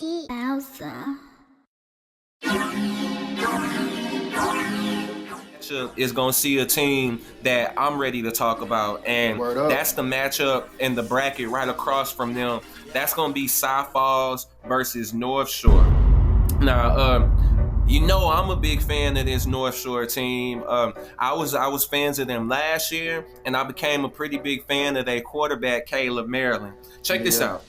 Bowser. Is going to see a team that I'm ready to talk about, and that's the matchup in the bracket right across from them. That's going to be Cy Falls versus North Shore. Now, I'm a big fan of this North Shore team. I was fans of them last year, and I became a pretty big fan of their quarterback, Caleb Maryland. Check this out.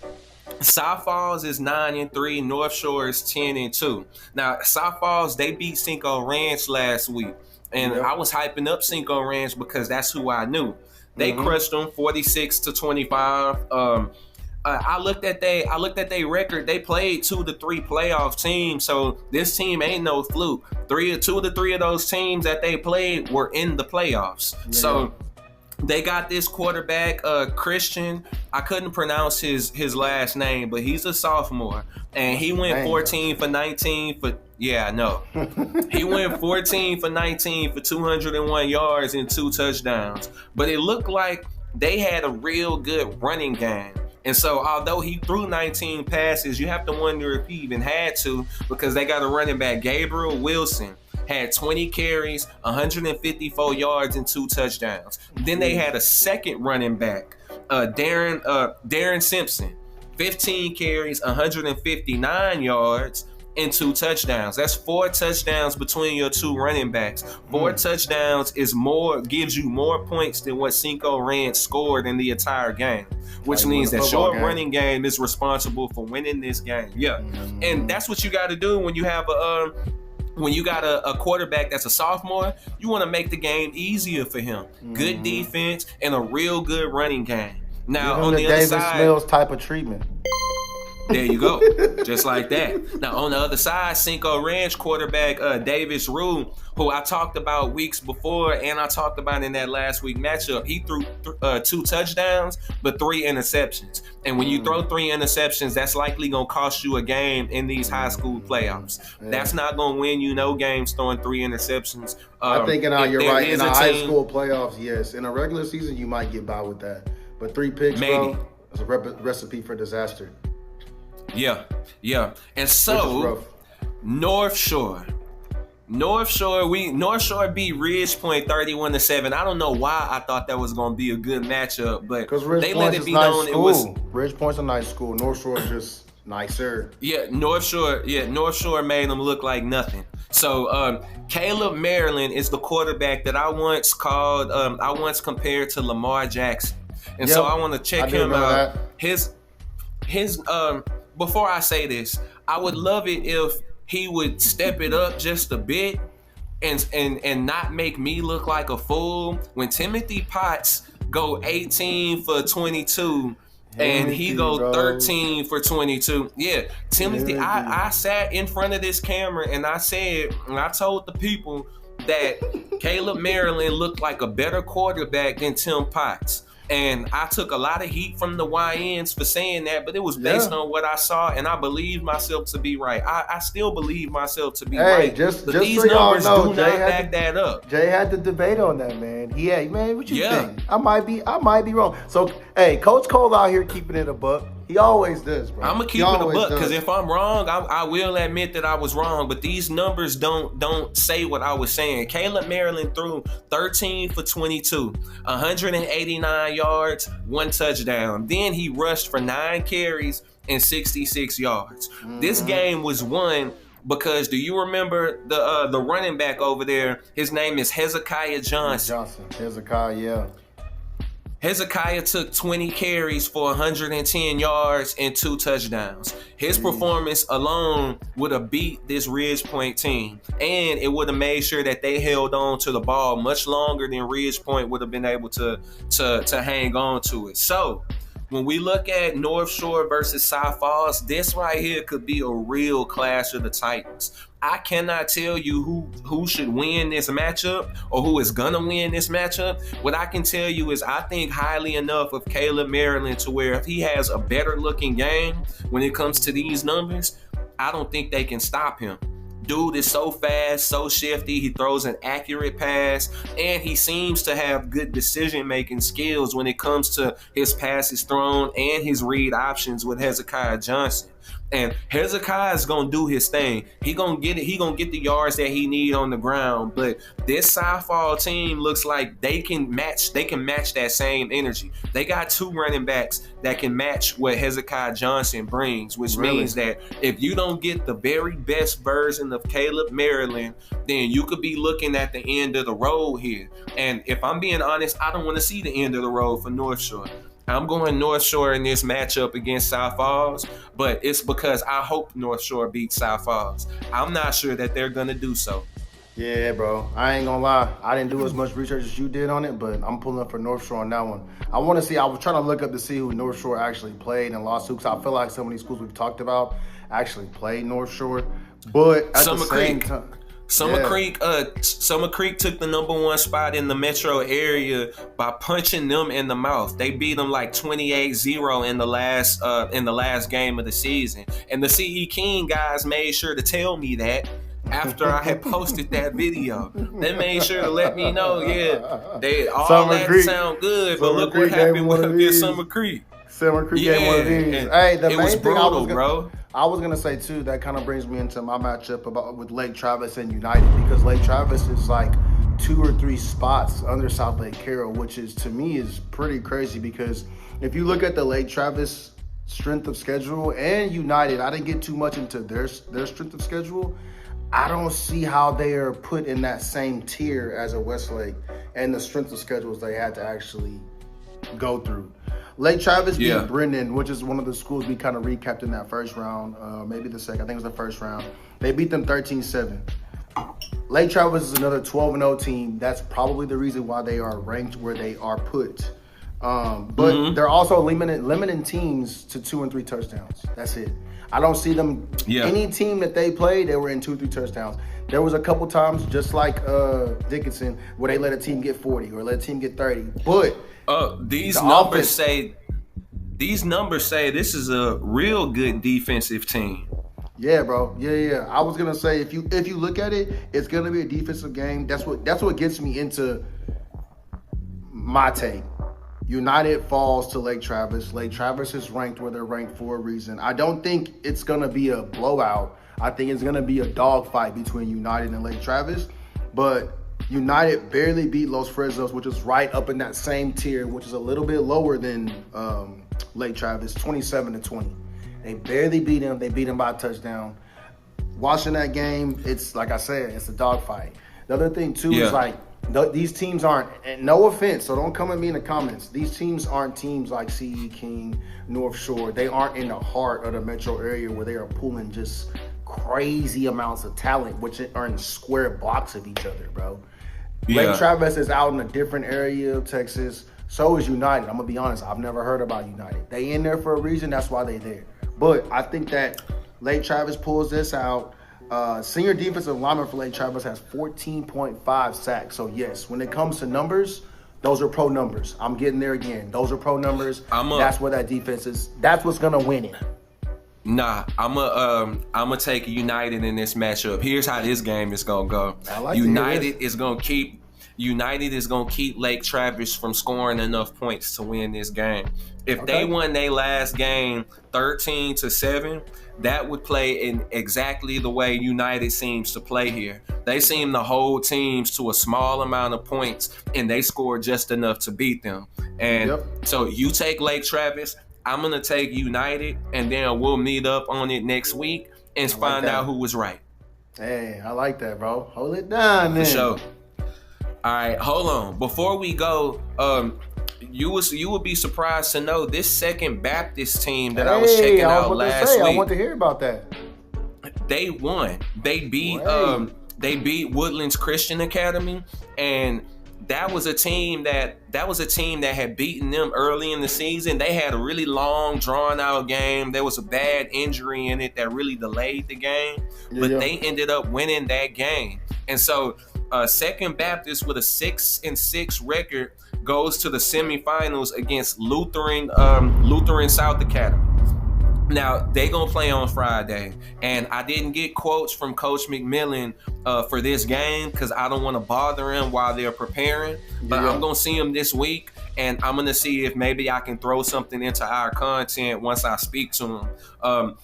Cy Falls is 9-3. North Shore is 10-2. Now, Cy Falls, they beat Cinco Ranch last week. And I was hyping up Cinco Ranch because that's who I knew. They crushed them 46-25. I looked at their record. They played 2 to 3 playoff teams, so this team ain't no fluke. 2 to 3 of those teams that they played were in the playoffs. Yeah. So they got this quarterback, Christian. I couldn't pronounce his last name, but he's a sophomore, and he went 14 for 19 for. Yeah, I know. He went 14 for 19 for 201 yards and 2 touchdowns. But it looked like they had a real good running game. And so although he threw 19 passes, you have to wonder if he even had to, because they got a running back, Gabriel Wilson, had 20 carries, 154 yards, and 2 touchdowns. Then they had a second running back, Darren Simpson, 15 carries, 159 yards, and 2 touchdowns. That's 4 touchdowns between your 2 running backs. 4 touchdowns gives you more points than what Cinco Ranch scored in the entire game, which means that your running game is responsible for winning this game. Yeah, and that's what you got to do when you have when you got a quarterback that's a sophomore. You want to make the game easier for him. Good defense and a real good running game. Now on the other side, Davis Mills type of treatment. There you go. Just like that. Now, on the other side, Cinco Ranch quarterback Davis Rue, who I talked about weeks before and I talked about in that last week matchup, he threw 2 touchdowns, but 3 interceptions. And when you throw 3 interceptions, that's likely going to cost you a game in these high school playoffs. That's not going to win you no games throwing 3 interceptions. I think you're right. In a high school playoffs, yes. In a regular season, you might get by with that. But 3 picks, bro, is a recipe for disaster. Yeah. And so North Shore beat Ridge Point 31-7. I don't know why I thought that was going to be a good matchup, but they let it be known it was. Ridge Point's a nice school. North Shore is just nicer. Yeah, North Shore made them look like nothing. So Caleb Maryland is the quarterback that I once compared to Lamar Jackson. And so I want to check him out. His before I say this, I would love it if he would step it up just a bit and not make me look like a fool. When Timothy Potts go 18 for 22 and he go 13 for 22. Yeah, Timothy, I sat in front of this camera and I told the people that Caleb Maryland looked like a better quarterback than Tim Potts. And I took a lot of heat from the YNs for saying that, but it was based on what I saw, and I believed myself to be right. I still believe myself to be right. Just these so numbers y'all know, do not back that up. Jay had the debate on that, man. Man, what you think? I might be wrong. So, hey, Coach Cole out here keeping it a buck. He always does, bro. I'm gonna keep it a buck because if I'm wrong, I will admit that I was wrong. But these numbers don't say what I was saying. Caleb Maryland threw 13 for 22, 189 yards, 1 touchdown. Then he rushed for 9 carries and 66 yards. This game was won because do you remember the running back over there? His name is Hezekiah Johnson. Hezekiah took 20 carries for 110 yards and 2 touchdowns. His performance alone would have beat this Ridge Point team, and it would have made sure that they held on to the ball much longer than Ridge Point would have been able to hang on to it. So when we look at North Shore versus Cy Falls, this right here could be a real clash of the Titans. I cannot tell you who should win this matchup or who is gonna win this matchup. What I can tell you is I think highly enough of Caleb Maryland to where if he has a better looking game when it comes to these numbers, I don't think they can stop him. Dude is so fast, so shifty. He throws an accurate pass, and he seems to have good decision-making skills when it comes to his passes thrown and his read options with Hezekiah Johnson. And Hezekiah is gonna do his thing. He gonna get it. He gonna get the yards that he need on the ground. But this Southall team looks like they can match. They can match that same energy. They got 2 running backs that can match what Hezekiah Johnson brings, which means that if you don't get the very best version of Caleb Maryland, then you could be looking at the end of the road here. And if I'm being honest, I don't want to see the end of the road for North Shore. I'm going North Shore in this matchup against South Falls, but it's because I hope North Shore beats South Falls. I'm not sure that they're going to do so. Yeah, bro. I ain't gonna lie. I didn't do as much research as you did on it, but I'm pulling up for North Shore on that one. I want to see. I was trying to look up to see who North Shore actually played and lost to, because I feel like some of these schools we've talked about actually played North Shore. But at the same time, Summer Creek took the number 1 spot in the metro area by punching them in the mouth. They beat them like 28-0 in the last game of the season. And the CE King guys made sure to tell me that after I had posted that video. They made sure to let me know, they all Summer that Creek sound good, but look what happened with Summer Creek. Summer Creek gave one of these. Hey, the it main was thing brutal, bro. I was gonna say too, that kind of brings me into my matchup with Lake Travis and United, because Lake Travis is like 2 or 3 spots under South Lake Carroll, which is, to me, is pretty crazy, because if you look at the Lake Travis strength of schedule and United, I didn't get too much into their strength of schedule. I don't see how they are put in that same tier as a Westlake and the strength of schedules they had to actually go through. Lake Travis beat Brendan, which is one of the schools we kind of recapped in that first round, maybe the second. I think it was the first round. They beat them 13-7. Lake Travis is another 12-0 team. That's probably the reason why they are ranked where they are put. But they're also limiting teams to 2 and 3 touchdowns. That's it. I don't see them. Any team that they played, they were in 2 or 3 touchdowns. There was a couple times, just like Dickinson, where they let a team get 40 or let a team get 30. But these numbers say this is a real good defensive team. Yeah, bro. Yeah. I was gonna say, if you look at it, it's gonna be a defensive game. That's what gets me into my take. United falls to Lake Travis. Lake Travis is ranked where they're ranked for a reason. I don't think it's gonna be a blowout. I think it's gonna be a dogfight between United and Lake Travis. But United barely beat Los Fresnos, which is right up in that same tier, which is a little bit lower than Lake Travis, 27-20. They barely beat them. They beat them by a touchdown. Watching that game, it's like I said, it's a dogfight. The other thing too is like these teams aren't. And no offense, so don't come at me in the comments. These teams aren't teams like CE King, North Shore. They aren't in the heart of the metro area where they are pulling just crazy amounts of talent, which are in square blocks of each other, bro. Lake Travis is out in a different area of Texas. So is United. I'm gonna be honest. I've never heard about United. They in there for a reason. That's why they there. But I think that Lake Travis pulls this out. Senior defensive lineman for Lake Travis has 14.5 sacks. So yes, when it comes to numbers, those are pro numbers. I'm getting there again. Those are pro numbers. That's what that defense is. That's what's gonna win it. Nah, I'ma take United in this matchup. Here's how this game is gonna go. United is gonna keep Lake Travis from scoring enough points to win this game. If they won their last game 13-7, that would play in exactly the way United seems to play here. They seem to hold teams to a small amount of points, and they score just enough to beat them. And so you take Lake Travis, I'm going to take United, and then we'll meet up on it next week and find out who was right. Hey, I like that, bro. Hold it down, man. For sure. All right, hold on. Before we go, you would be surprised to know this Second Baptist team that I was checking out last week. I want to hear about that. They won. They beat Woodlands Christian Academy, and that was a team that had beaten them early in the season. They had a really long, drawn-out game. There was a bad injury in it that really delayed the game, but they ended up winning that game. And so Second Baptist with a 6-6 record goes to the semifinals against Lutheran South Academy. Now, they going to play on Friday, and I didn't get quotes from Coach McMillan for this game because I don't want to bother him while they're preparing, but I'm going to see him this week, and I'm going to see if maybe I can throw something into our content once I speak to him.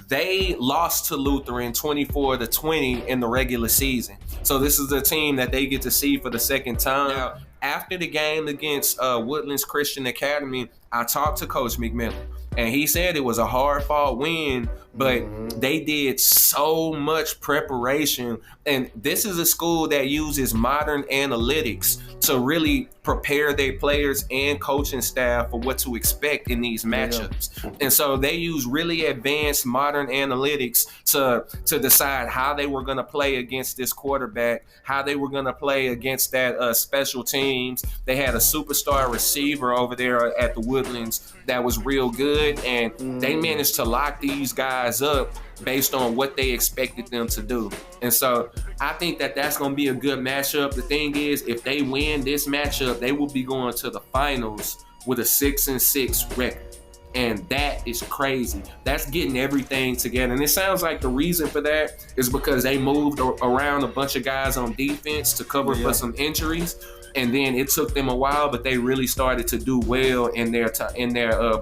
they lost to Lutheran 24-20 in the regular season. So this is a team that they get to see for the second time. Now, after the game against Woodlands Christian Academy, I talked to Coach McMillan, and he said it was a hard-fought win, but they did so much preparation. And this is a school that uses modern analytics to really prepare their players and coaching staff for what to expect in these matchups. And so they use really advanced modern analytics to decide how they were going to play against this quarterback, how they were going to play against that special teams. They had a superstar receiver over there at the Woodlands that was real good, and they managed to lock these guys up based on what they expected them to do. And so I think that that's going to be a good matchup. The thing is, if they win this matchup, they will be going to the finals with a 6-6 record. And that is crazy. That's getting everything together. And it sounds like the reason for that is because they moved around a bunch of guys on defense to cover for some injuries. And then it took them a while, but they really started to do well in their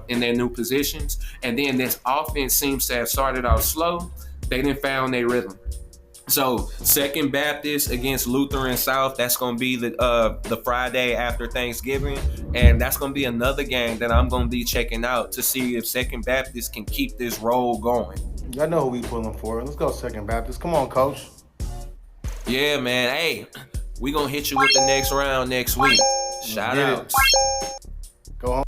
new positions. And then this offense seems to have started off slow. They didn't found their rhythm. So Second Baptist against Lutheran South, that's going to be the Friday after Thanksgiving, and that's going to be another game that I'm going to be checking out to see if Second Baptist can keep this roll going. I know who we pulling for. Let's go Second Baptist. Come on, Coach. Yeah, man. Hey, we going to hit you with the next round next week. Shout outs. Go home.